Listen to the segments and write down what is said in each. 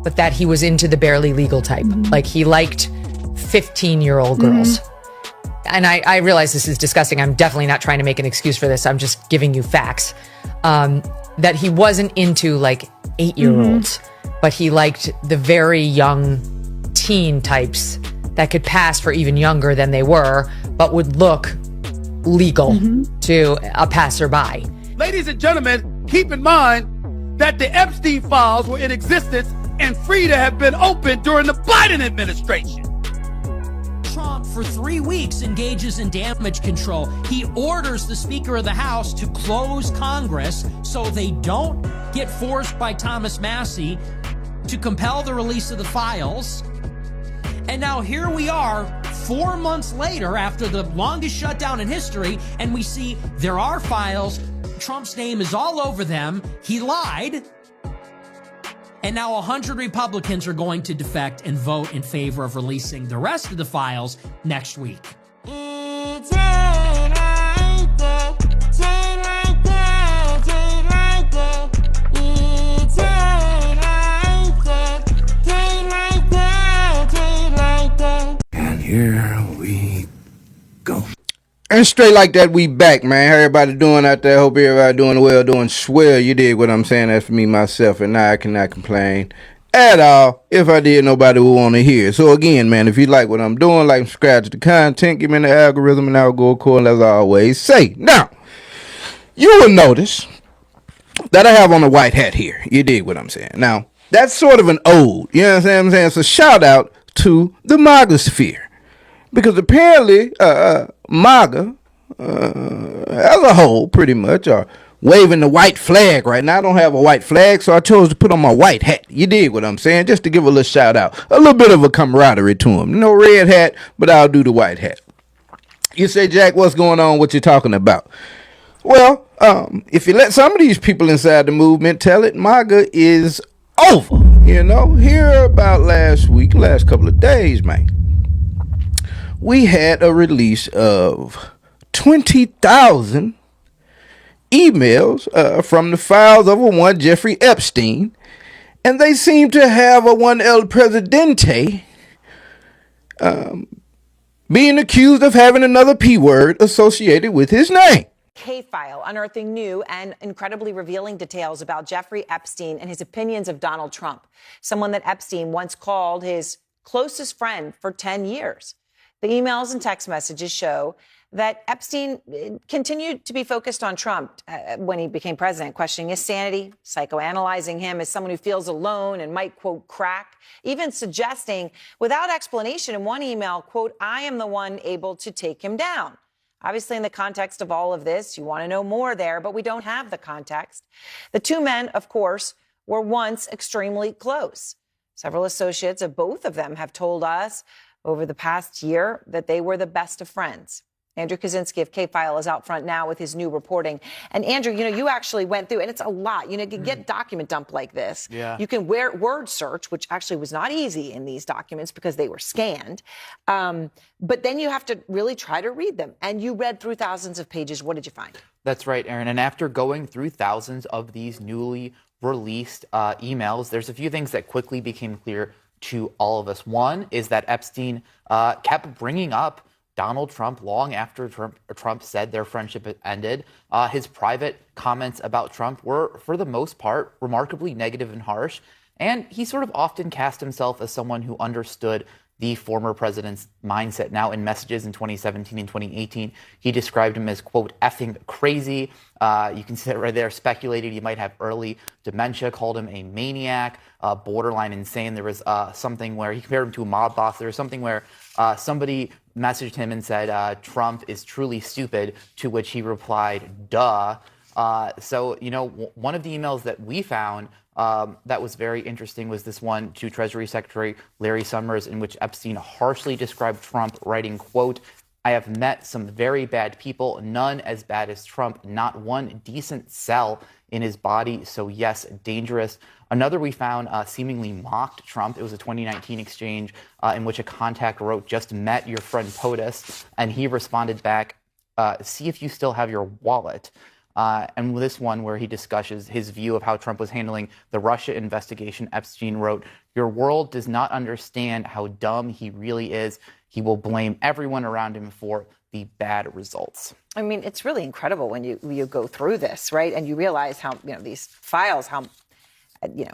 but that he was into the barely legal type. Like he liked 15-year-old girls. And I realize this is disgusting. I'm definitely not trying to make an excuse for this. I'm just giving you facts. That he wasn't into like 8-year-olds, but he liked the very young teen types that could pass for even younger than they were, but would look legal to a passerby. Ladies and gentlemen, keep in mind that the Epstein files were in existence and free to have been opened during the Biden administration. Trump, for 3 weeks, engages in damage control. He orders the Speaker of the House to close Congress so they don't get forced by Thomas Massie to compel the release of the files. And now here we are, 4 months later, after the longest shutdown in history, and we see there are files. Trump's name is all over them. He lied. And now 100 Republicans are going to defect and vote in favor of releasing the rest of the files next week. And here we go. And straight like that, we back, man. How everybody doing out there? Hope everybody doing well, doing swell. You dig what I'm saying? That's for me, myself, and I cannot complain at all. If I did, nobody would want to hear. So again, man, if you like what I'm doing, like and subscribe to the content, give me the algorithm, and I'll go according as I always say. Now, you will notice that I have on a white hat here. You dig what I'm saying? Now, that's sort of an ode. You know what I'm saying? So shout out to the MAGA sphere. Because apparently, MAGA, as a whole, pretty much, are waving the white flag right now. I don't have a white flag, so I chose to put on my white hat. You dig what I'm saying? Just to give a little shout out. A little bit of a camaraderie to him. No red hat, but I'll do the white hat. You say, Jack, what's going on? What you talking about? Well, if you let some of these people inside the movement tell it, MAGA is over. You know, here about last couple of days, man. We had a release of 20,000 emails from the files of a one Jeffrey Epstein, and they seem to have a one El Presidente being accused of having another P word associated with his name. K-file, unearthing new and incredibly revealing details about Jeffrey Epstein and his opinions of Donald Trump, someone that Epstein once called his closest friend for 10 years. The emails and text messages show that Epstein continued to be focused on Trump when he became president, questioning his sanity, psychoanalyzing him as someone who feels alone and might, quote, crack, even suggesting without explanation in one email, quote, I am the one able to take him down. Obviously, in the context of all of this, you want to know more there, but we don't have the context. The two men, of course, were once extremely close. Several associates of both of them have told us over the past year that they were the best of friends. Andrew Kaczynski of K-File is out front now with his new reporting. And Andrew, you know, you actually went through, and it's a lot. You know, you can get document dump like this. Yeah. You can word search, which actually was not easy in these documents because they were scanned. But then you have to really try to read them. And you read through thousands of pages. What did you find? That's right, Aaron. And after going through thousands of these newly released emails, there's a few things that quickly became clear to all of us. One is that Epstein kept bringing up Donald Trump long after Trump said their friendship had ended. His private comments about Trump were, for the most part, remarkably negative and harsh. And he sort of often cast himself as someone who understood the former president's mindset. Now, in messages in 2017 and 2018, he described him as, quote, effing crazy. You can see that right there, speculated he might have early dementia, called him a maniac, borderline insane. There was something where he compared him to a mob boss. There was something where somebody messaged him and said, Trump is truly stupid, to which he replied, duh. So, you know, one of the emails that we found that was very interesting was this one to Treasury Secretary Larry Summers, in which Epstein harshly described Trump, writing, quote, I have met some very bad people, none as bad as Trump, not one decent cell in his body. So yes, dangerous. Another we found seemingly mocked Trump. It was a 2019 exchange in which a contact wrote, just met your friend POTUS. And he responded back, see if you still have your wallet. And this one where he discusses his view of how Trump was handling the Russia investigation. Epstein wrote, "Your world does not understand how dumb he really is. He will blame everyone around him for the bad results." I mean, it's really incredible when you go through this, right? And you realize how, these files, how,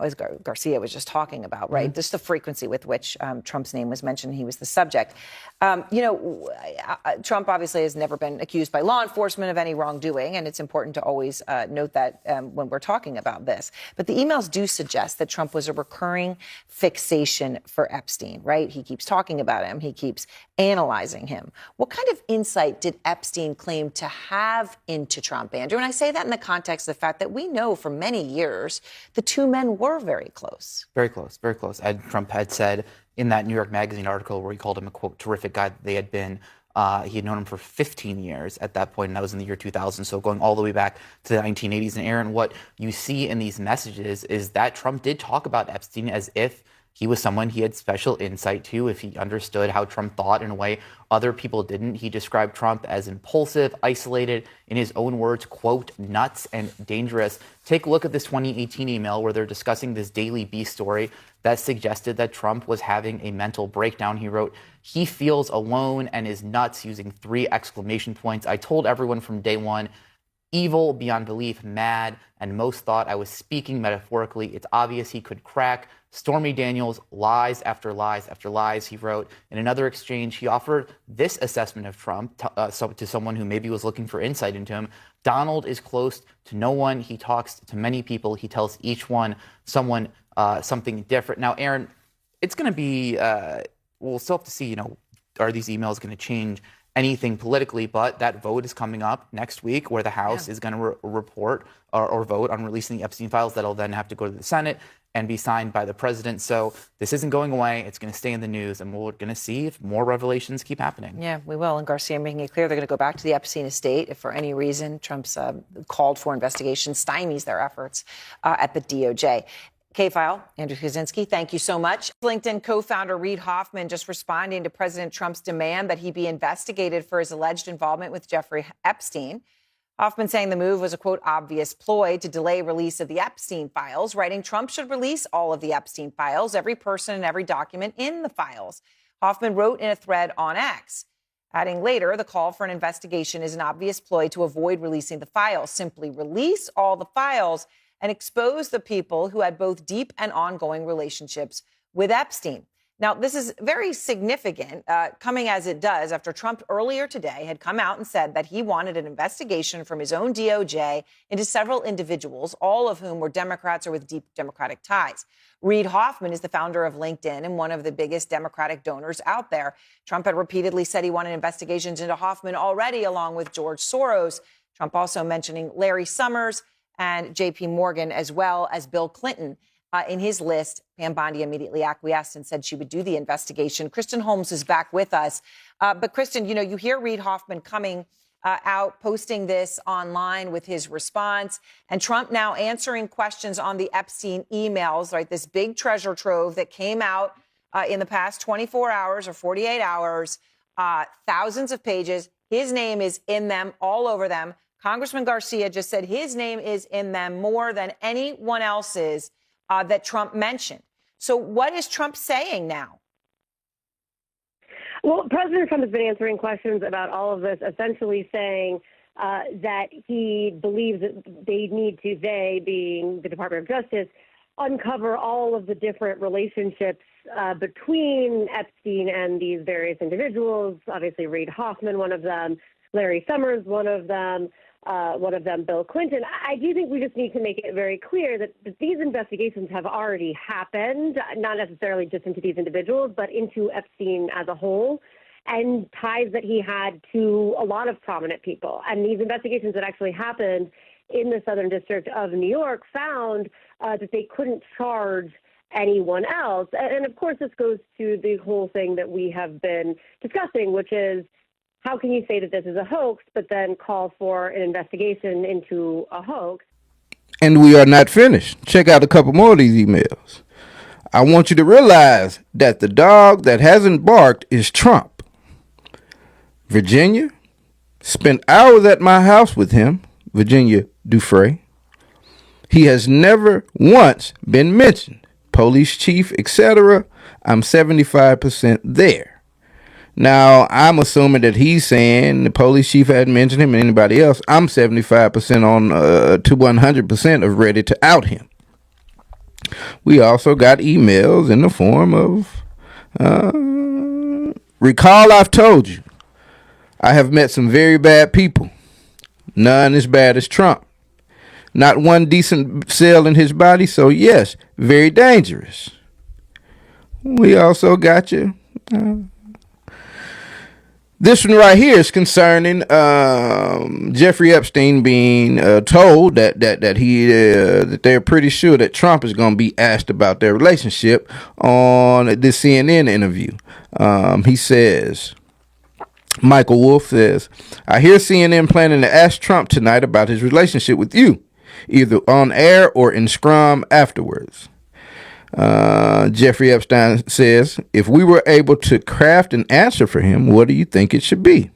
as Garcia was just talking about, right? Mm-hmm. Just the frequency with which Trump's name was mentioned. He was the subject. Trump obviously has never been accused by law enforcement of any wrongdoing, and it's important to always note that when we're talking about this. But the emails do suggest that Trump was a recurring fixation for Epstein, right? He keeps talking about him. He keeps analyzing him. What kind of insight did Epstein claim to have into Trump, Andrew? And I say that in the context of the fact that we know for many years the two men were very close. Very close, very close. Trump had said in that New York Magazine article where he called him a, quote, terrific guy, that they had been, he had known him for 15 years at that point, and that was in the year 2000, so going all the way back to the 1980s. And Aaron, what you see in these messages is that Trump did talk about Epstein as if he was someone he had special insight to, if he understood how Trump thought in a way other people didn't. He described Trump as impulsive, isolated, in his own words, quote, nuts and dangerous. Take a look at this 2018 email where they're discussing this Daily Beast story that suggested that Trump was having a mental breakdown. He wrote, "He feels alone and is nuts," using 3 exclamation points. "I told everyone from day one, evil beyond belief, mad, and most thought I was speaking metaphorically. It's obvious he could crack. Stormy Daniels, lies after lies after lies," he wrote. In another exchange, he offered this assessment of Trump to someone who maybe was looking for insight into him. "Donald is close to no one. He talks to many people. He tells each one something different." Now, Aaron, it's going to be, we'll still have to see, are these emails going to change anything politically? But that vote is coming up next week where the House is going to report or vote on releasing the Epstein files. That'll then have to go to the Senate and be signed by the president. So this isn't going away. It's going to stay in the news, and we're going to see if more revelations keep happening. Yeah, we will. And Garcia making it clear they're going to go back to the Epstein estate if for any reason Trump's called for investigation stymies their efforts at the DOJ. K-File, Andrew Kaczynski, thank you so much. LinkedIn co-founder Reid Hoffman just responding to President Trump's demand that he be investigated for his alleged involvement with Jeffrey Epstein. Hoffman saying the move was a, quote, obvious ploy to delay release of the Epstein files, writing Trump should release all of the Epstein files, every person and every document in the files. Hoffman wrote in a thread on X, adding later, the call for an investigation is an obvious ploy to avoid releasing the files. Simply release all the files and expose the people who had both deep and ongoing relationships with Epstein. Now, this is very significant, coming as it does after Trump earlier today had come out and said that he wanted an investigation from his own DOJ into several individuals, all of whom were Democrats or with deep Democratic ties. Reid Hoffman is the founder of LinkedIn and one of the biggest Democratic donors out there. Trump had repeatedly said he wanted investigations into Hoffman already, along with George Soros. Trump also mentioning Larry Summers and J.P. Morgan, as well as Bill Clinton. In his list, Pam Bondi immediately acquiesced and said she would do the investigation. Kristen Holmes is back with us. But Kristen, you hear Reid Hoffman coming out, posting this online with his response, and Trump now answering questions on the Epstein emails, right? This big treasure trove that came out in the past 24 hours or 48 hours, thousands of pages. His name is in them, all over them. Congressman Garcia just said his name is in them more than anyone else's that Trump mentioned. So what is Trump saying now? Well, President Trump has been answering questions about all of this, essentially saying that he believes that they being the Department of Justice, uncover all of the different relationships between Epstein and these various individuals. Obviously, Reid Hoffman, one of them, Larry Summers, one of them, Bill Clinton. I do think we just need to make it very clear that these investigations have already happened, not necessarily just into these individuals, but into Epstein as a whole, and ties that he had to a lot of prominent people. And these investigations that actually happened in the Southern District of New York found that they couldn't charge anyone else. And of course, this goes to the whole thing that we have been discussing, which is, how can you say that this is a hoax, but then call for an investigation into a hoax? And we are not finished. Check out a couple more of these emails. I want you to realize that the dog that hasn't barked is Trump. Virginia, spent hours at my house with him. Virginia Dufresne. He has never once been mentioned. Police chief, etc. I'm 75% there. Now, I'm assuming that he's saying the police chief hadn't mentioned him and anybody else. I'm 75% on to 100% of ready to out him. We also got emails in the form of, recall I've told you, I have met some very bad people. None as bad as Trump. Not one decent cell in his body, so yes, very dangerous. We also got you. This one right here is concerning Jeffrey Epstein being told that they're pretty sure that Trump is going to be asked about their relationship on this CNN interview. He says, Michael Wolff says, I hear CNN planning to ask Trump tonight about his relationship with you, either on air or in scrum afterwards. Jeffrey Epstein says, if we were able to craft an answer for him, what do you think it should be?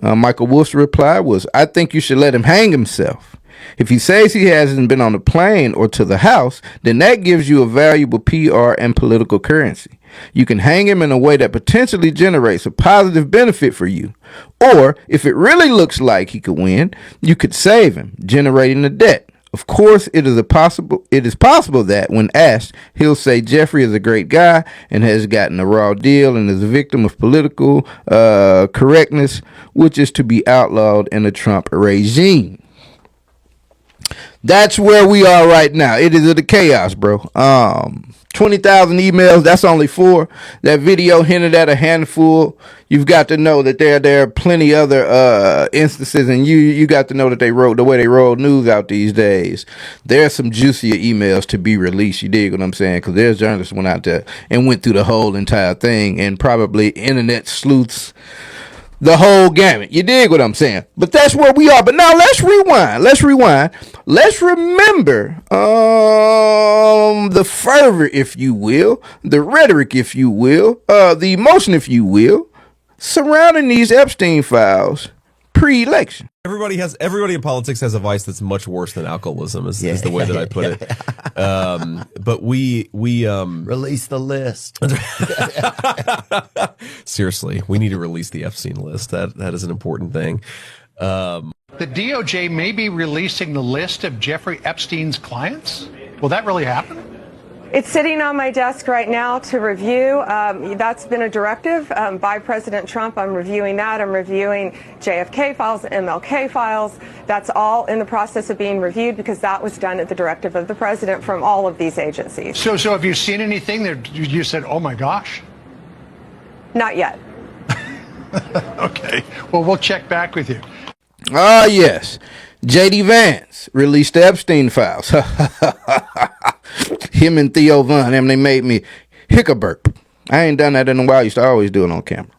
Michael Wolff's reply was, I think you should let him hang himself. If he says he hasn't been on a plane or to the house, then that gives you a valuable PR and political currency. You can hang him in a way that potentially generates a positive benefit for you. Or, if it really looks like he could win, you could save him, generating a debt. Of course, it is possible that when asked, he'll say Jeffrey is a great guy and has gotten a raw deal and is a victim of political correctness, which is to be outlawed in the Trump regime. That's where we are right now. It is the chaos, bro. 20,000 emails. That's only 4. That video hinted at a handful. You've got to know that there are plenty other instances, and you got to know that the way they roll news out these days. There's some juicier emails to be released. You dig what I'm saying? Because there's journalists went out there and went through the whole entire thing, and probably internet sleuths. The whole gamut. You dig what I'm saying? But that's where we are. But now let's rewind. Let's remember the fervor, if you will, the rhetoric, if you will, the emotion, if you will, surrounding these Epstein files pre-election. Everybody in politics has a vice that's much worse than alcoholism is the way that I put it. But we release the list. Seriously, we need to release the Epstein list. That is an important thing. The DOJ may be releasing the list of Jeffrey Epstein's clients. Will that really happen? It's sitting on my desk right now to review. That's been a directive by President Trump. I'm reviewing that. I'm reviewing JFK files, MLK files. That's all in the process of being reviewed because that was done at the directive of the president from all of these agencies. So have you seen anything that you said, oh my gosh? Not yet. Okay. Well, we'll check back with you. Ah, yes. J.D. Vance released the Epstein files. Him and Theo Von, they made me hiccup. I ain't done that in a while. I used to always do it on camera.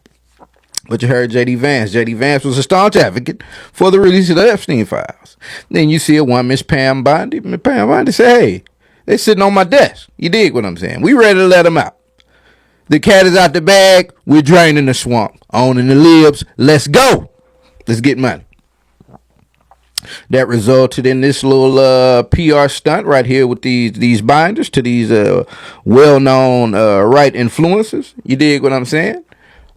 But you heard J.D. Vance. J.D. Vance was a staunch advocate for the release of the Epstein files. Then you see a one Miss Pam Bondi. Miss Pam Bondi say, hey, they sitting on my desk. You dig what I'm saying? We ready to let them out. The cat is out the bag. We're draining the swamp. Owning the libs. Let's go. Let's get money. That resulted in this little PR stunt right here with these binders to these well-known right influencers. You dig what I'm saying?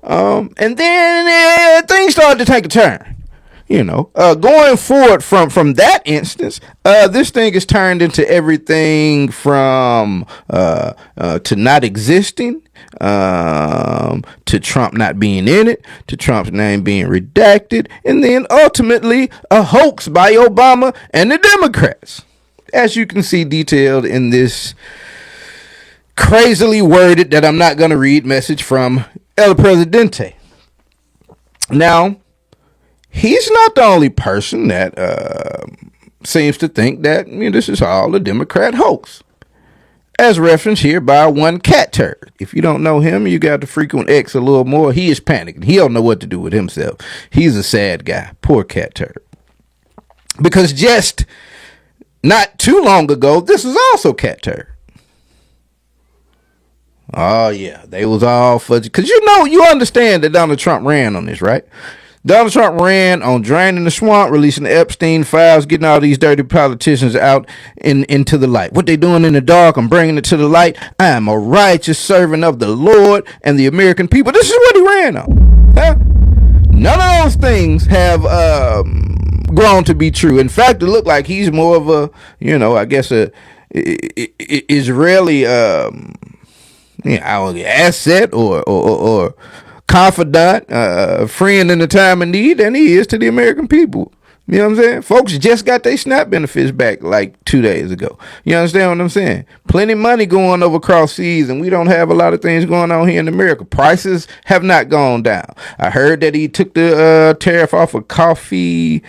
And then things started to take a turn. You know, going forward from that instance, this thing is turned into everything from to not existing, to Trump not being in it, to Trump's name being redacted, and then ultimately a hoax by Obama and the Democrats, as you can see detailed in this crazily worded, that I'm not going to read, message from El Presidente. Now, he's not the only person that seems to think that this is all a Democrat hoax. As referenced here by one cat turd. If you don't know him, you got to frequent X a little more. He is panicking. He don't know what to do with himself. He's a sad guy. Poor cat turd. Because just not too long ago, this was also cat turd. Oh, yeah. They was all fudgy. Because you understand that Donald Trump ran on this, right? Donald Trump ran on draining the swamp, releasing the Epstein files, getting all these dirty politicians out into the light. What they doing in the dark, I'm bringing it to the light. I am a righteous servant of the Lord and the American people. This is what he ran on. Huh? None of those things have grown to be true. In fact, it looked like he's more of a, I guess a Israeli asset or confidant, friend in the time of need than he is to the American people. You know what I'm saying? Folks just got their SNAP benefits back like 2 days ago. You understand what I'm saying? Plenty of money going over across seas, and we don't have a lot of things going on here in America. Prices have not gone down. I heard that he took the tariff off of coffee,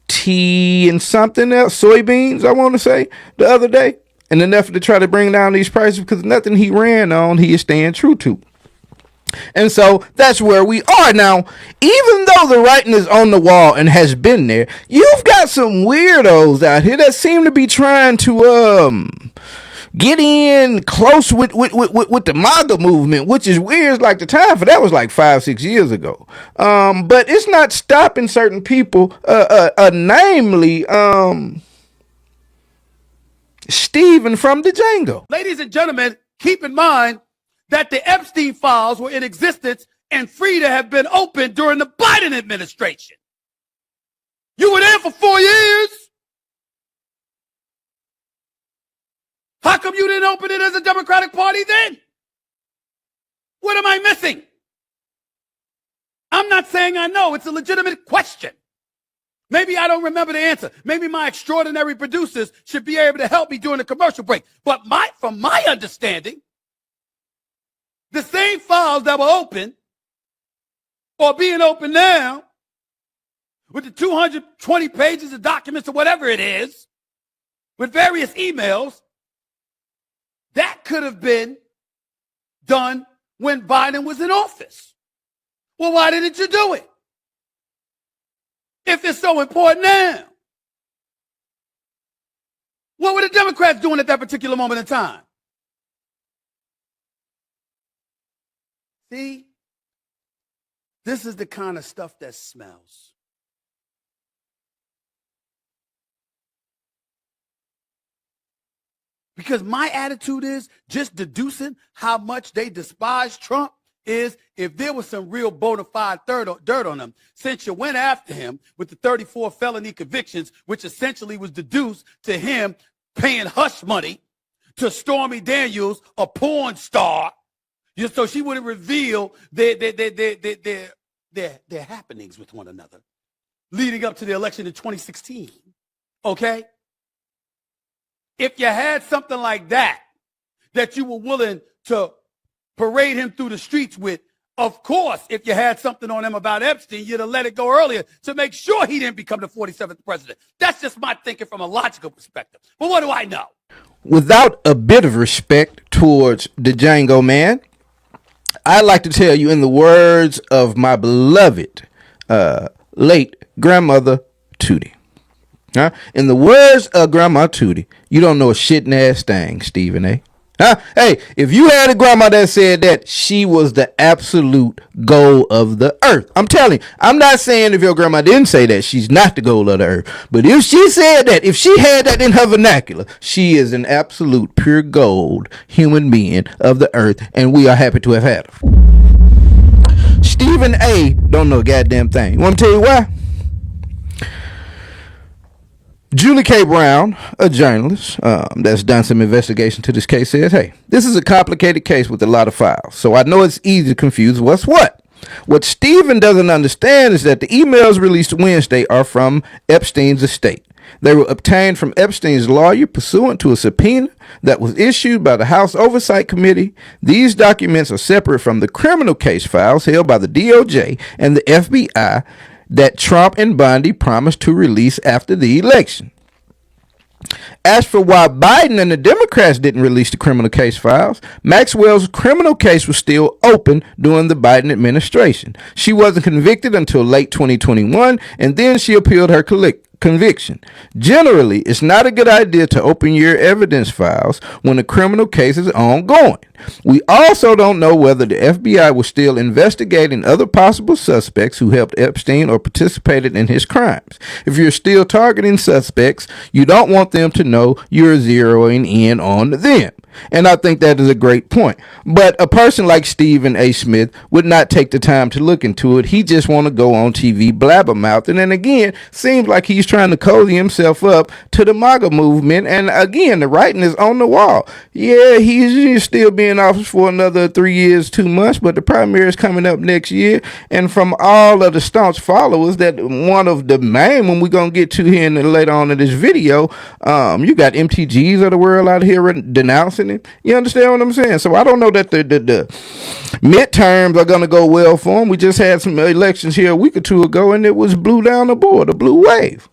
tea, and something else, soybeans, I want to say, the other day, in an effort to try to bring down these prices, because nothing he ran on, he is staying true to. And so that's where we are now. Even though the writing is on the wall and has been there, you've got some weirdos out here that seem to be trying to get in close with the MAGA movement, which is weird. It's like the time for that was like 5-6 years ago. But it's not stopping certain people, namely Stephen from the Django. Ladies and gentlemen, keep in mind that the Epstein files were in existence and free to have been opened during the Biden administration. You were there for 4 years. How come you didn't open it as a Democratic Party then? What am I missing? I'm not saying I know. It's a legitimate question. Maybe I don't remember the answer. Maybe my extraordinary producers should be able to help me during the commercial break. But from my understanding, the same files that were open or being open now with the 220 pages of documents or whatever it is, with various emails, that could have been done when Biden was in office. Well, why didn't you do it? If it's so important now. What were the Democrats doing at that particular moment in time? See, this is the kind of stuff that smells. Because my attitude is just deducing how much they despise Trump is if there was some real bona fide dirt on him, since you went after him with the 34 felony convictions, which essentially was deduced to him paying hush money to Stormy Daniels, a porn star, so she wouldn't reveal their happenings with one another leading up to the election in 2016. Okay? If you had something like that you were willing to parade him through the streets with, of course, if you had something on him about Epstein, you'd have let it go earlier to make sure he didn't become the 47th president. That's just my thinking from a logical perspective. But what do I know? Without a bit of respect towards the Django man, I'd like to tell you, in the words of my beloved late grandmother Tootie. Huh? In the words of Grandma Tootie, you don't know a shitting ass thing, Stephen A. Huh? Hey, if you had a grandma that said that, she was the absolute goal of the earth. I'm telling you, I'm not saying if your grandma didn't say that, she's not the goal of the earth. But if she said that, if she had that in her vernacular, she is an absolute pure gold human being of the earth, and we are happy to have had her. Stephen A. don't know a goddamn thing. You want to tell you why? Julie K. Brown, a journalist that's done some investigation to this case, says, hey, this is a complicated case with a lot of files, so I know it's easy to confuse what's what. What Stephen doesn't understand is that the emails released Wednesday are from Epstein's estate. They were obtained from Epstein's lawyer pursuant to a subpoena that was issued by the House Oversight Committee. These documents are separate from the criminal case files held by the DOJ and the FBI that Trump and Bondi promised to release after the election. As for why Biden and the Democrats didn't release the criminal case files, Maxwell's criminal case was still open during the Biden administration. She wasn't convicted until late 2021, and then she appealed her conviction. Generally, it's not a good idea to open your evidence files when a criminal case is ongoing. We also don't know whether the FBI was still investigating other possible suspects who helped Epstein or participated in his crimes. If you're still targeting suspects, you don't want them to know you're zeroing in on them. And I think that is a great point. But a person like Stephen A. Smith would not take the time to look into it. He just want to go on TV blabbermouth. And then again, seems like he's trying to cozy himself up to the MAGA movement. And again, the writing is on the wall. Yeah, he's still be in office for another 3 years, 2 months, but the primary is coming up next year. And from all of the staunch followers, that one of the main one we're going to get to here later on in this video, you got MTGs of the world out here denouncing him. You understand what I'm saying? So I don't know that the midterms are going to go well for him. We just had some elections here a week or two ago, and it was blew down the board, a blue wave.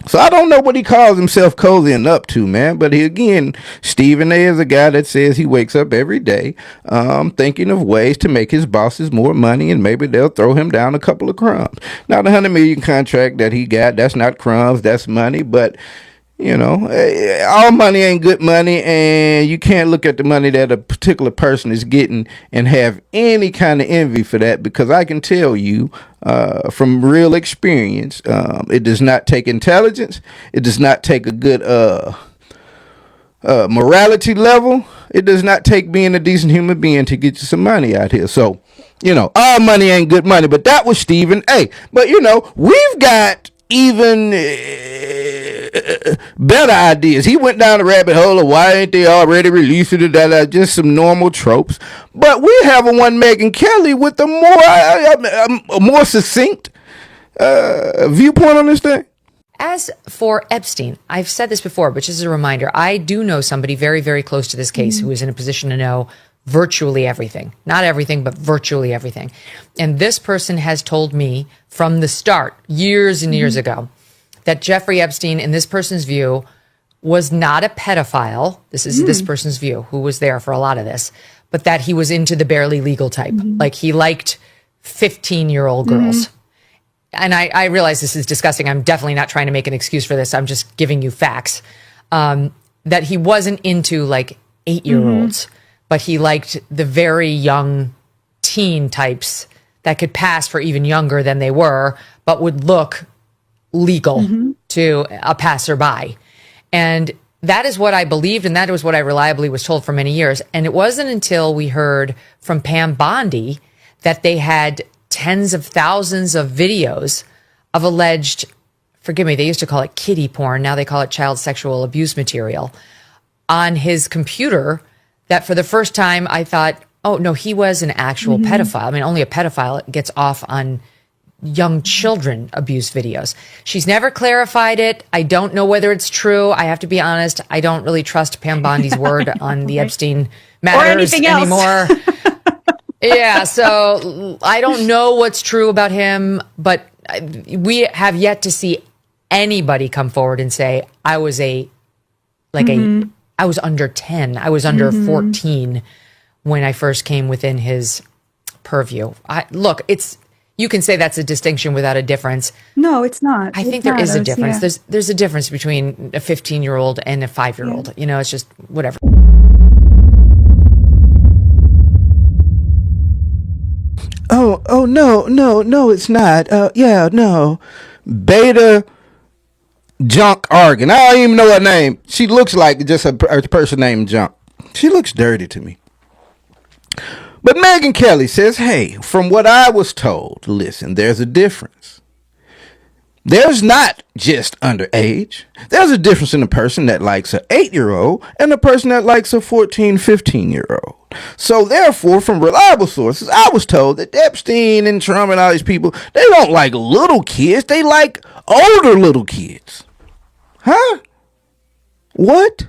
So I don't know what he calls himself cozying up to, man. But again, Stephen A. is a guy that says he wakes up every day thinking of ways to make his bosses more money, and maybe they'll throw him down a couple of crumbs. Now, the $100 million contract that he got, that's not crumbs, that's money. But you know, all money ain't good money, and you can't look at the money that a particular person is getting and have any kind of envy for that, because I can tell you from real experience, it does not take intelligence. It does not take a good morality level. It does not take being a decent human being to get you some money out here. So, you know, all money ain't good money, but that was Stephen A. But, you know, we've got even better ideas. He went down the rabbit hole of why ain't they already releasing it, just some normal tropes. But we have a one Megyn Kelly with a more succinct viewpoint on this thing. As for Epstein, I've said this before, but just as a reminder, I do know somebody very, very close to this case who is in a position to know virtually everything. Not everything, but virtually everything. And this person has told me from the start, years and years ago, that Jeffrey Epstein, in this person's view, was not a pedophile. This is this person's view, who was there for a lot of this, but that he was into the barely legal type. Like he liked 15-year-old girls. And I realize this is disgusting. I'm definitely not trying to make an excuse for this. I'm just giving you facts. That he wasn't into like 8-year-olds, but he liked the very young teen types that could pass for even younger than they were, but would look legal to a passerby. And that is what I believed, and that was what I reliably was told for many years. And it wasn't until we heard from Pam Bondi that they had tens of thousands of videos of alleged, forgive me, they used to call it kiddie porn, now they call it child sexual abuse material, on his computer, that for the first time I thought, oh no, he was an actual pedophile. I mean, only a pedophile gets off on young children abuse videos. She's never clarified it. I don't know whether it's true. I have to be honest. I don't really trust Pam Bondi's word on the Epstein matters anymore. Yeah, so I don't know what's true about him, but we have yet to see anybody come forward and say, I was I was under 10. I was under 14 when I first came within his purview. Look, you can say that's a distinction without a difference. No, it's not. I think there is a difference. Yeah. There's a difference between a 15-year-old and a 5-year-old. Yeah. You know, it's just whatever. Oh, no, it's not. No. Beta Junk Argan. I don't even know her name. She looks like just a person named Junk. She looks dirty to me. But Megyn Kelly says, hey, from what I was told, listen, there's a difference. There's not just underage. There's a difference in a person that likes an 8-year-old and a person that likes a 14, 15-year-old. So therefore, from reliable sources, I was told that Epstein and Trump and all these people, they don't like little kids. They like older little kids. Huh? What?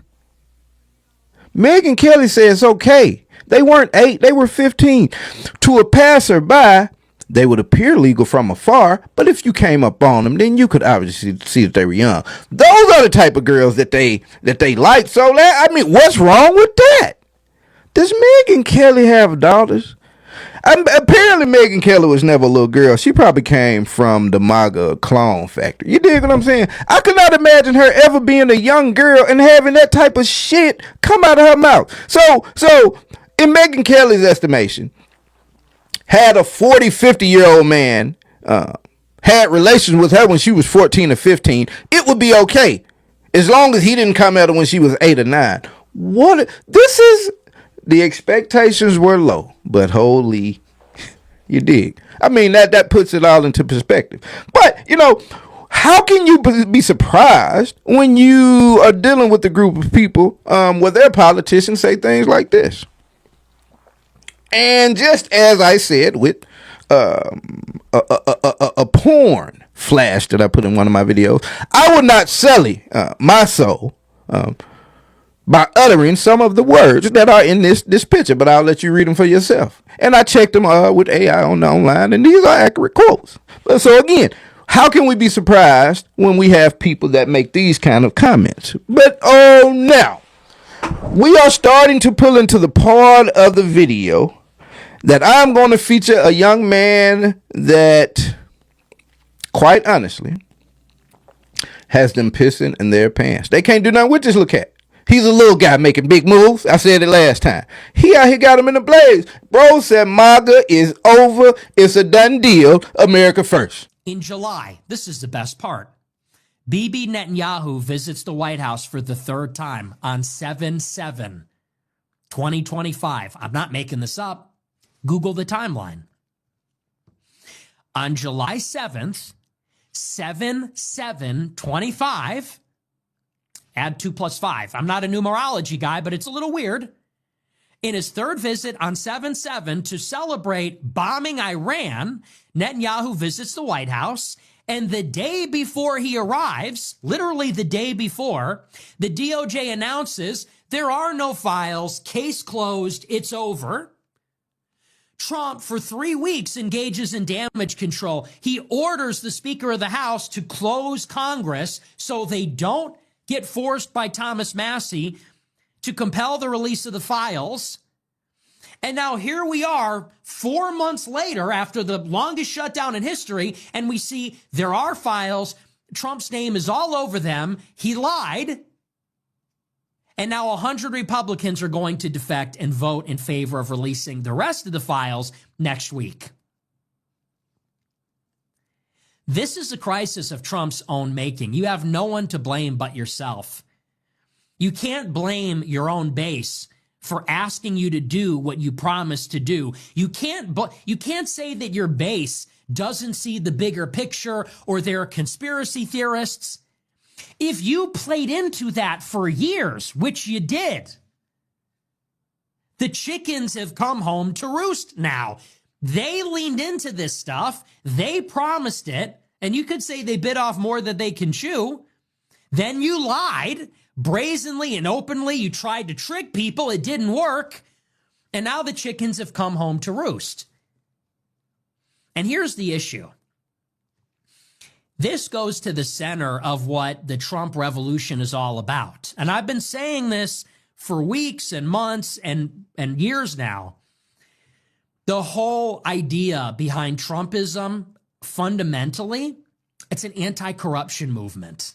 Megyn Kelly says, okay, they weren't 8, they were 15. To a passerby, they would appear legal from afar, but if you came up on them, then you could obviously see that they were young. Those are the type of girls that they like. So what's wrong with that? Does Megyn Kelly have daughters? Apparently, Megyn Kelly was never a little girl. She probably came from the MAGA clone factory. You dig what I'm saying? I could not imagine her ever being a young girl and having that type of shit come out of her mouth. So in Megyn Kelly's estimation, had a 40, 50-year-old man had relations with her when she was 14 or 15, it would be okay. As long as he didn't come at her when she was 8 or 9. The expectations were low, but holy, you dig. I mean, that puts it all into perspective. But, how can you be surprised when you are dealing with a group of people where their politicians say things like this? And just as I said with a porn flash that I put in one of my videos, I would not sully my soul by uttering some of the words that are in this picture, but I'll let you read them for yourself. And I checked them with AI online, and these are accurate quotes. So again, how can we be surprised when we have people that make these kind of comments? But now we are starting to pull into the part of the video that I'm going to feature a young man that, quite honestly, has them pissing in their pants. They can't do nothing with this little cat. He's a little guy making big moves. I said it last time. He out here got him in the blaze. Bro said MAGA is over. It's a done deal. America first. In July, this is the best part. Bibi Netanyahu visits the White House for the third time on 7/7/2025. I'm not making this up. Google the timeline. On July 7th, 7/7/25, add 2 + 5. I'm not a numerology guy, but it's a little weird. In his third visit on 7/7 to celebrate bombing Iran, Netanyahu visits the White House, and the day before he arrives, literally the day before, the DOJ announces there are no files, case closed, it's over. Trump, for 3 weeks, engages in damage control. He orders the Speaker of the House to close Congress so they don't get forced by Thomas Massie to compel the release of the files. And now here we are 4 months later after the longest shutdown in history, and we see there are files. Trump's name is all over them. He lied. And now 100 Republicans are going to defect and vote in favor of releasing the rest of the files next week. This is a crisis of Trump's own making. You have no one to blame but yourself. You can't blame your own base for asking you to do what you promised to do. You can't say that your base doesn't see the bigger picture or they're conspiracy theorists. If you played into that for years, which you did, the chickens have come home to roost now. They leaned into this stuff. They promised it. And you could say they bit off more than they can chew. Then you lied brazenly and openly. You tried to trick people. It didn't work. And now the chickens have come home to roost. And here's the issue. This goes to the center of what the Trump revolution is all about. And I've been saying this for weeks and months and years now. The whole idea behind Trumpism, fundamentally, it's an anti-corruption movement.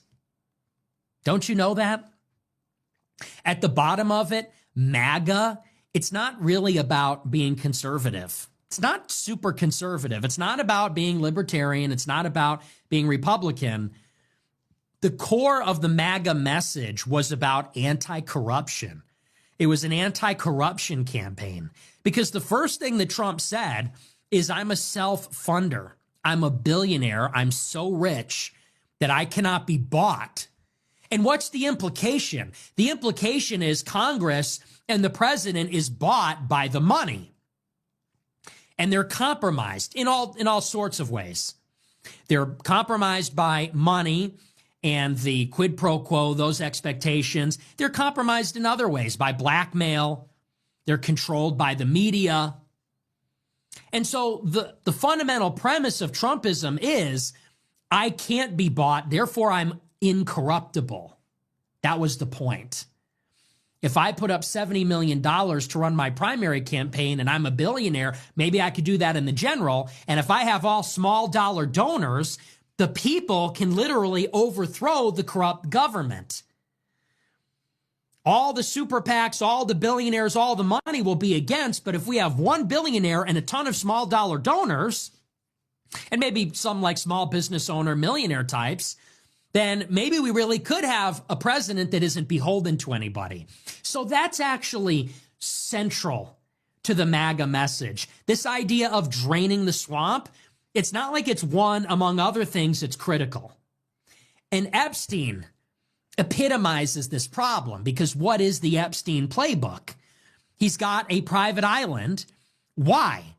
Don't you know that? At the bottom of it, MAGA, it's not really about being conservative. It's not super conservative. It's not about being libertarian. It's not about being Republican. The core of the MAGA message was about anti-corruption. It was an anti-corruption campaign because the first thing that Trump said is, I'm a self-funder. I'm a billionaire. I'm so rich that I cannot be bought. And what's the implication? The implication is Congress and the president is bought by the money. And they're compromised in all sorts of ways. They're compromised by money and the quid pro quo, those expectations. They're compromised in other ways by blackmail. They're controlled by the media. And so the fundamental premise of Trumpism is, I can't be bought, therefore I'm incorruptible. That was the point. If I put up $70 million to run my primary campaign and I'm a billionaire, maybe I could do that in the general. And if I have all small dollar donors, the people can literally overthrow the corrupt government. All the super PACs, all the billionaires, all the money will be against. But if we have one billionaire and a ton of small dollar donors, and maybe some like small business owner, millionaire types, then maybe we really could have a president that isn't beholden to anybody. So that's actually central to the MAGA message. This idea of draining the swamp, it's not like it's one among other things that's critical. And Epstein epitomizes this problem, because what is the Epstein playbook? He's got a private island. Why?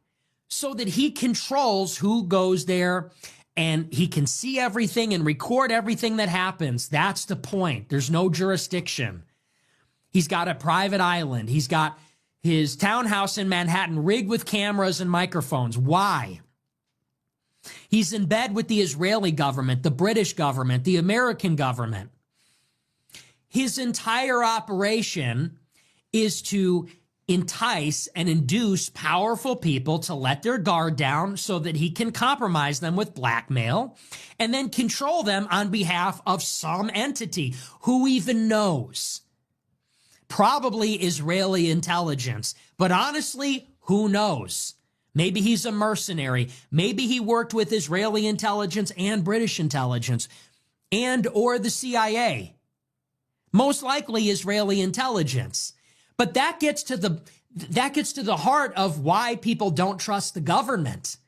So that he controls who goes there, and he can see everything and record everything that happens. That's the point. There's no jurisdiction. He's got a private island. He's got his townhouse in Manhattan rigged with cameras and microphones. Why? He's in bed with the Israeli government, the British government, the American government. His entire operation is to entice and induce powerful people to let their guard down so that he can compromise them with blackmail and then control them on behalf of some entity. Who even knows? Probably Israeli intelligence. But honestly, who knows? Maybe he's a mercenary. Maybe he worked with Israeli intelligence and British intelligence and or the CIA. Most likely Israeli intelligence. But that gets to the heart of why people don't trust the government.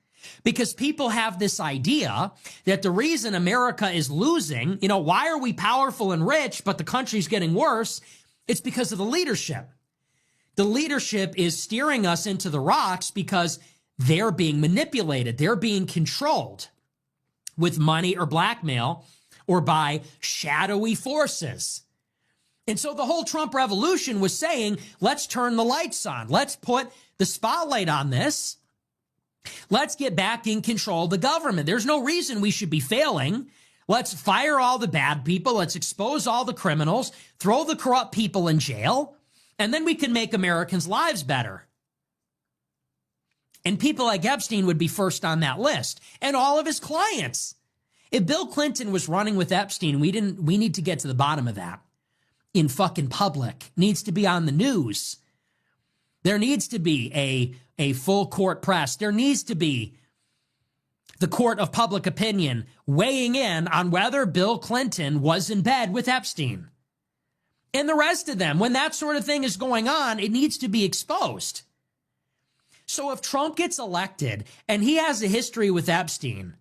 Because people have this idea that the reason America is losing, why are we powerful and rich, but the country's getting worse? It's because of the leadership. The leadership is steering us into the rocks because they're being manipulated. They're being controlled with money or blackmail or by shadowy forces. And so the whole Trump revolution was saying, let's turn the lights on. Let's put the spotlight on this. Let's get back in control of the government. There's no reason we should be failing. Let's fire all the bad people. Let's expose all the criminals, throw the corrupt people in jail, and then we can make Americans' lives better. And people like Epstein would be first on that list, and all of his clients. If Bill Clinton was running with Epstein, we need to get to the bottom of that. In fucking public, needs to be on the news. There needs to be a full court press. There needs to be the court of public opinion weighing in on whether Bill Clinton was in bed with Epstein. And the rest of them, when that sort of thing is going on, it needs to be exposed. So if Trump gets elected and he has a history with Epstein,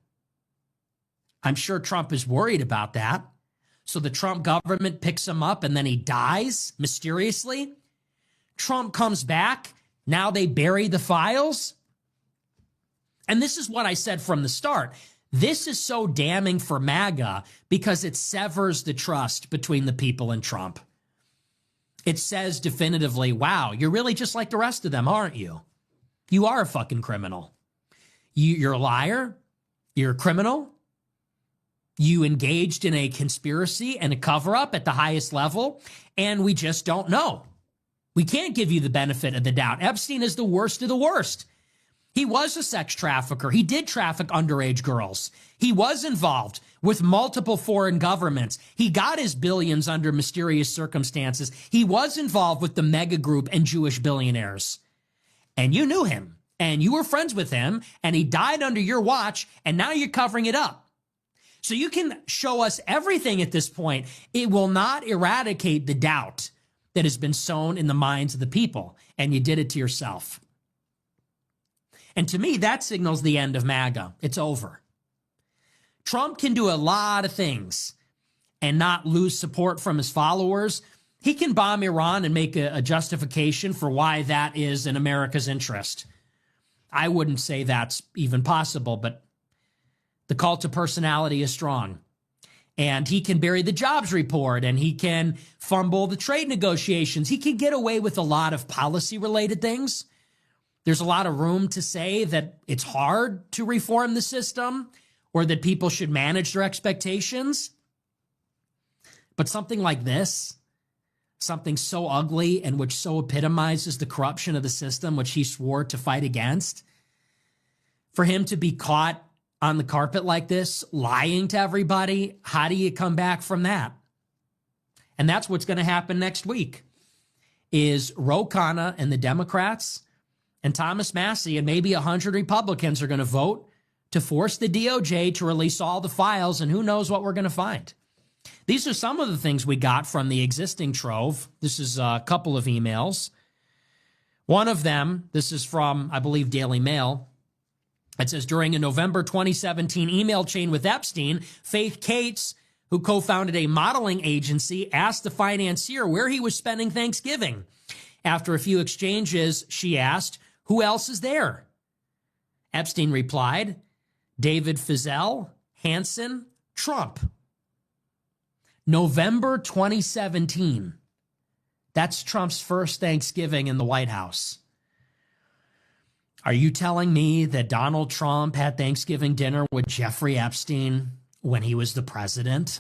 I'm sure Trump is worried about that. So the Trump government picks him up and then he dies mysteriously. Trump comes back. Now they bury the files. And this is what I said from the start. This is so damning for MAGA because it severs the trust between the people and Trump. It says definitively, wow, you're really just like the rest of them, aren't you? You are a fucking criminal. You're a liar. You're a criminal. You engaged in a conspiracy and a cover-up at the highest level, and we just don't know. We can't give you the benefit of the doubt. Epstein is the worst of the worst. He was a sex trafficker. He did traffic underage girls. He was involved with multiple foreign governments. He got his billions under mysterious circumstances. He was involved with the mega group and Jewish billionaires. And you knew him, and you were friends with him, and he died under your watch, and now you're covering it up. So you can show us everything at this point. It will not eradicate the doubt that has been sown in the minds of the people, and you did it to yourself. And to me, that signals the end of MAGA. It's over. Trump can do a lot of things and not lose support from his followers. He can bomb Iran and make a justification for why that is in America's interest. I wouldn't say that's even possible, but the cult of personality is strong. And he can bury the jobs report, and he can fumble the trade negotiations. He can get away with a lot of policy-related things. There's a lot of room to say that it's hard to reform the system or that people should manage their expectations. But something like this, something so ugly and which so epitomizes the corruption of the system, which he swore to fight against, for him to be caught on the carpet like this, lying to everybody, how do you come back from that? And that's what's going to happen next week, is Ro Khanna and the Democrats and Thomas Massie and maybe 100 Republicans are going to vote to force the DOJ to release all the files, and who knows what we're going to find. These are some of the things we got from the existing trove. This is a couple of emails. One of them, this is from, I believe, Daily Mail. It says, during a November 2017 email chain with Epstein, Faith Cates, who co-founded a modeling agency, asked the financier where he was spending Thanksgiving. After a few exchanges, she asked, who else is there? Epstein replied, David Fizzell, Hansen, Trump. November 2017. That's Trump's first Thanksgiving in the White House. Are you telling me that Donald Trump had Thanksgiving dinner with Jeffrey Epstein when he was the president?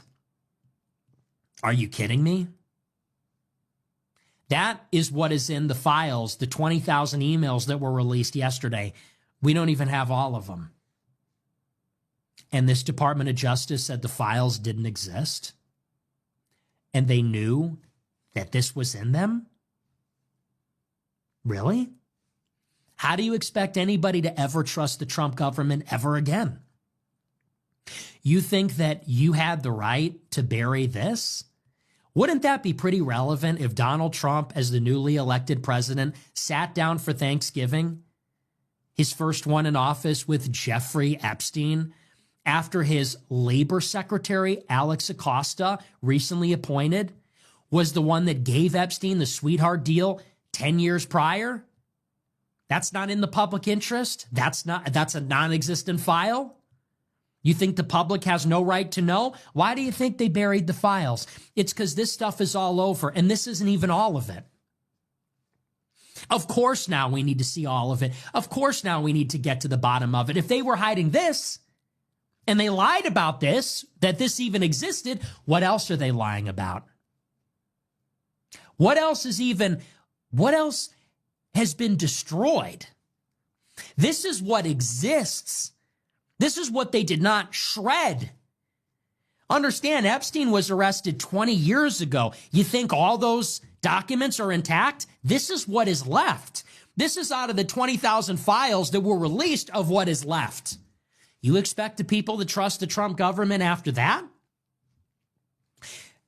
Are you kidding me? That is what is in the files, the 20,000 emails that were released yesterday. We don't even have all of them. And this Department of Justice said the files didn't exist. And they knew that this was in them? Really? How do you expect anybody to ever trust the Trump government ever again? You think that you had the right to bury this? Wouldn't that be pretty relevant if Donald Trump, as the newly elected president, sat down for Thanksgiving, his first one in office, with Jeffrey Epstein, after his labor secretary, Alex Acosta, recently appointed, was the one that gave Epstein the sweetheart deal 10 years prior? That's not in the public interest? That's a non-existent file? You think the public has no right to know? Why do you think they buried the files? It's because this stuff is all over, and this isn't even all of it. Of course now we need to see all of it. Of course now we need to get to the bottom of it. If they were hiding this, and they lied about this, that this even existed, what else are they lying about? What else has been destroyed? This is what exists. This is what they did not shred. Understand, Epstein was arrested 20 years ago. You think all those documents are intact? This is what is left. This is out of the 20,000 files that were released of what is left. You expect the people to trust the Trump government after that?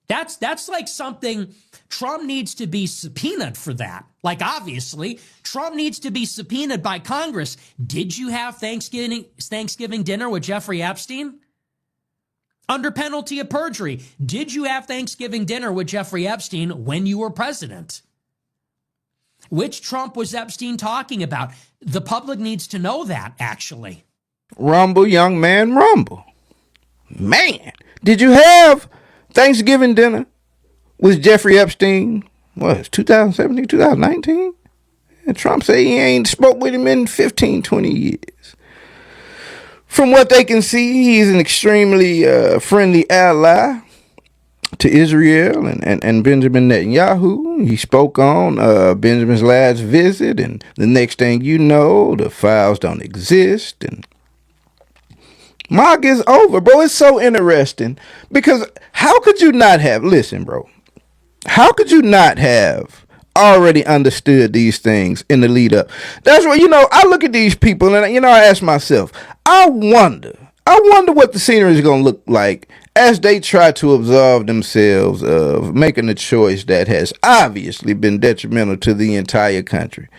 That's like something Trump needs to be subpoenaed for that. Like, obviously, Trump needs to be subpoenaed by Congress. Did you have Thanksgiving dinner with Jeffrey Epstein? Under penalty of perjury, did you have Thanksgiving dinner with Jeffrey Epstein when you were president? Which Trump was Epstein talking about? The public needs to know that, actually. Rumble, young man, rumble. Man, did you have Thanksgiving dinner with Jeffrey Epstein? What, it's 2017, 2019? And Trump said he ain't spoke with him in 15, 20 years. From what they can see, he's an extremely friendly ally to Israel and Benjamin Netanyahu. He spoke on Benjamin's last visit, and the next thing you know, the files don't exist, and Mock is over, bro. It's so interesting because how could you not have, listen, bro, how could you not have already understood these things in the lead up? That's what, I look at these people and, I ask myself, I wonder what the scenery is going to look like as they try to absolve themselves of making a choice that has obviously been detrimental to the entire country.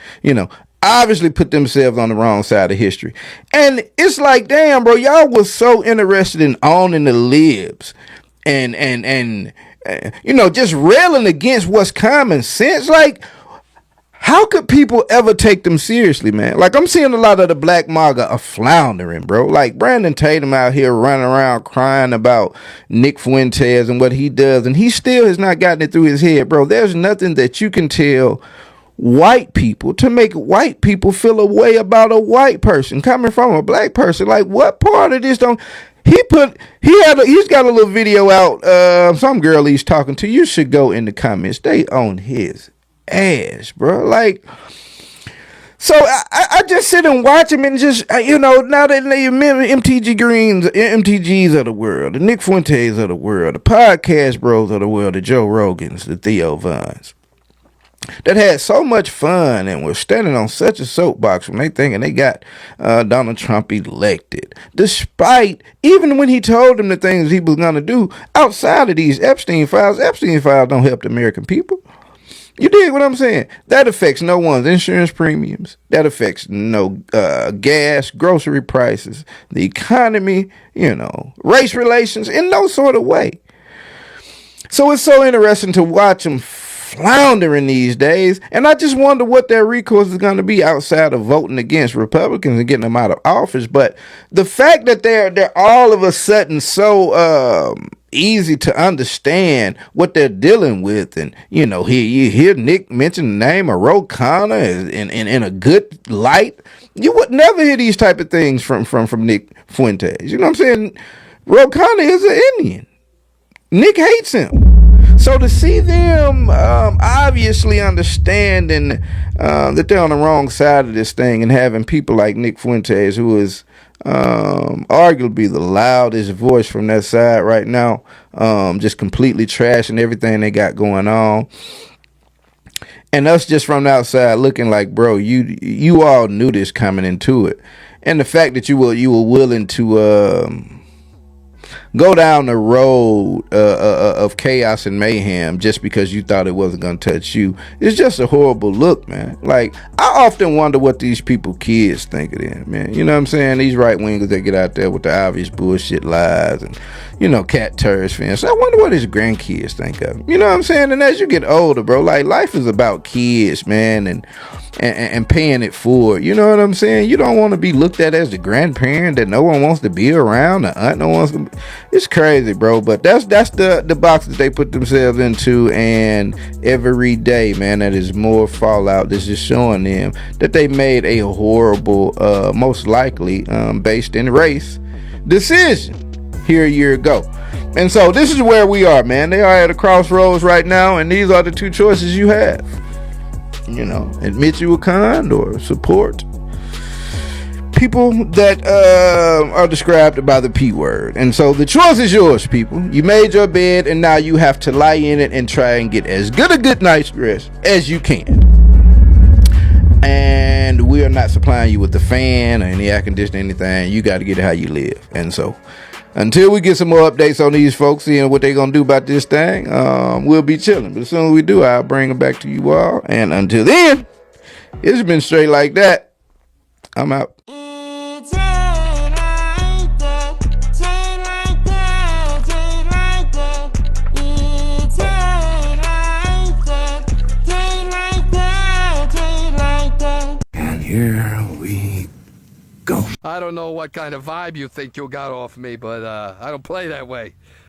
Obviously put themselves on the wrong side of history. And it's like, damn, bro, y'all was so interested in owning the libs and just railing against what's common sense. Like, how could people ever take them seriously, man? Like, I'm seeing a lot of the black MAGA are floundering, bro. Like, Brandon Tatum out here running around crying about Nick Fuentes and what he does, and he still has not gotten it through his head, bro. There's nothing that you can tell white people to make white people feel a way about a white person coming from a black person. Like, what part of this don't He's got a little video out. Some girl he's talking to. You should go in the comments. They on his ass, bro. Like, so I just sit and watch him and just, now that they remember MTGs of the world, the Nick Fuentes of the world, the podcast bros of the world, the Joe Rogans, the Theo Vons, that had so much fun and were standing on such a soapbox when they thinking they got Donald Trump elected, despite even when he told them the things he was going to do outside of these Epstein files don't help the American people. You dig what I'm saying? That affects no one's insurance premiums. That affects no gas, grocery prices, the economy, race relations in no sort of way. So it's so interesting to watch them floundering these days, and I just wonder what their recourse is going to be outside of voting against Republicans and getting them out of office. But the fact that they're all of a sudden so easy to understand what they're dealing with, and you hear Nick mention the name of Ro Khanna in a good light. You would never hear these type of things from Nick Fuentes. You know what I'm saying? Ro Khanna is an Indian. Nick hates him. So to see them obviously understanding that they're on the wrong side of this thing, and having people like Nick Fuentes, who is arguably the loudest voice from that side right now, just completely trashing everything they got going on, and us just from the outside looking like, bro, you all knew this coming into it, and the fact that you were willing to go down the road of chaos and mayhem just because you thought it wasn't going to touch you. It's just a horrible look, man. Like, I often wonder what these kids think of them, man. You know what I'm saying? These right-wingers that get out there with the obvious bullshit lies and, cat terrorist fans. I wonder what his grandkids think of him. You know what I'm saying? And as you get older, bro, like, life is about kids, man, and paying it forward. You know what I'm saying? You don't want to be looked at as the grandparent that no one wants to be around, the aunt no one wants to. It's crazy, bro, but that's the box that they put themselves into, and every day, man, that is more fallout that's just showing them that they made a horrible, most likely based in race, decision here a year ago. And so this is where we are, man. They are at a crossroads right now, and these are the two choices you have. Admit you a con or support people that are described by the P word. And so the choice is yours, people. You made your bed, and now you have to lie in it and try and get as good a good night's rest as you can. And we are not supplying you with the fan or any air conditioning, anything. You got to get it how you live. And so until we get some more updates on these folks, seeing what they're going to do about this thing, we'll be chilling. But as soon as we do, I'll bring them back to you all. And until then, it's been straight like that. I'm out. And here we go. I don't know what kind of vibe you think you got off me, but I don't play that way.